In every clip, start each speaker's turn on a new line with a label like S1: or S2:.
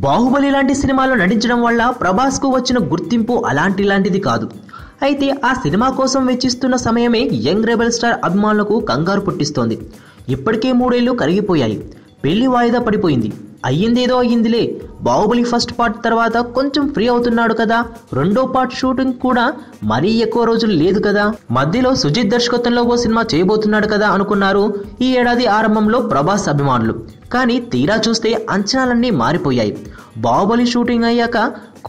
S1: బాహుబలి లాంటి సినిమాలో నటించడం వల్ల ప్రభాస్కు వచ్చిన గుర్తింపు అలాంటిది కాదు. అయితే ఆ సినిమా కోసం వెచ్చిస్తున్న సమయమే యంగ్ రెబల్ స్టార్ అభిమానులకు కంగారు పుట్టిస్తోంది. ఇప్పటికే 3 ఏళ్లు కరిగిపోయాయి. పెళ్లి వాయిదా పడిపోయింది. అయ్యిందేదో అయ్యిందిలే. బాహుబలి ఫస్ట్ పార్ట్ తర్వాత కొంచెం ఫ్రీ అవుతున్నాడు కదా, రెండో పార్ట్ షూటింగ్ కూడా మరీ ఎక్కువ రోజులు లేదు కదా, మధ్యలో సుజిత్ దర్శకత్వంలో ఓ సినిమా చేయబోతున్నాడు కదా అనుకున్నారు ఈ ఏడాది ఆరంభంలో ప్రభాస్ అభిమానులు. కానీ తీరా చూస్తే అంచనాలన్నీ మారిపోయాయి. బాహుబలి షూటింగ్ అయ్యాక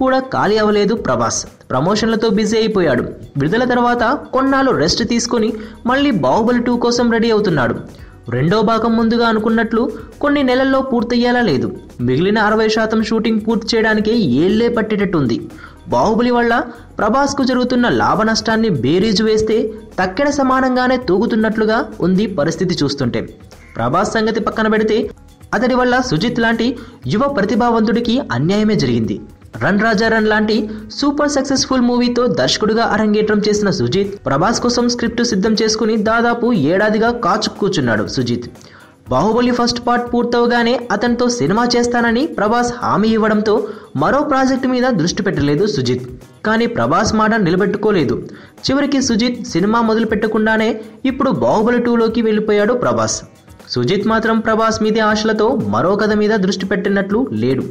S1: కూడా ఖాళీ అవ్వలేదు ప్రభాస్. ప్రమోషన్లతో బిజీ అయిపోయాడు. విడుదల తర్వాత కొన్నాళ్ళు రెస్ట్ తీసుకుని మళ్ళీ బాహుబలి 2 కోసం రెడీ అవుతున్నాడు. రెండో భాగం ముందుగా అనుకున్నట్లు కొన్ని నెలల్లో పూర్తయ్యేలా లేదు. మిగిలిన 60% షూటింగ్ పూర్తి చేయడానికి ఏళ్లే పట్టేటట్టుంది. బాహుబలి వల్ల ప్రభాస్కు జరుగుతున్న లాభ నష్టాన్ని బేరీజు వేస్తే తక్కెడ సమానంగానే తూగుతున్నట్లుగా ఉంది పరిస్థితి చూస్తుంటే. ప్రభాస్ సంగతి పక్కన పెడితే అతడి వల్ల సుజిత్ లాంటి యువ ప్రతిభావంతుడికి అన్యాయమే జరిగింది. రన్ రాజా రన్ లాంటి సూపర్ సక్సెస్ఫుల్ మూవీతో దర్శకుడిగా అరంగేట్రం చేసిన సుజిత్ ప్రభాస్ కోసం స్క్రిప్ట్ సిద్ధం చేసుకుని దాదాపు ఏడాదిగా కూర్చున్నాడు సుజిత్. బాహుబలి ఫస్ట్ పార్ట్ పూర్తవగానే అతనితో సినిమా చేస్తానని ప్రభాస్ హామీ ఇవ్వడంతో మరో ప్రాజెక్టు మీద దృష్టి పెట్టలేదు సుజిత్. కానీ ప్రభాస్ మాట నిలబెట్టుకోలేదు. చివరికి సుజిత్ సినిమా మొదలు పెట్టకుండానే ఇప్పుడు బాహుబలి 2లోకి వెళ్ళిపోయాడు ప్రభాస్. సుజిత్ మాత్రం ప్రభాస్ మీదే ఆశలతో మరో కథ మీద దృష్టి పెట్టినట్లు లేడు.